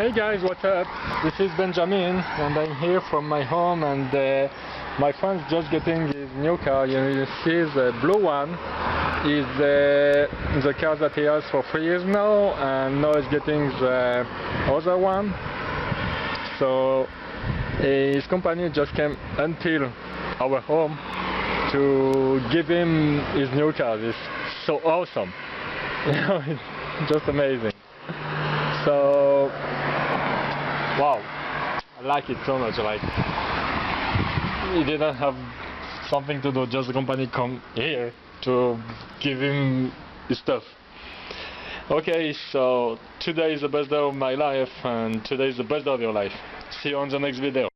Hey guys, what's up? This is Benjamin and I'm here from my home, and my friend's just getting his new car. You see the blue one is the car that he has for 3 years now, and now he's getting the other one. So his company just came until our home to give him his new car. It's so awesome. You know, it's just amazing. So wow, I like it so much. Like, he didn't have something to do, just the company come here to give him his stuff. Okay, so today is the best day of my life, and today is the best day of your life. See you on the next video.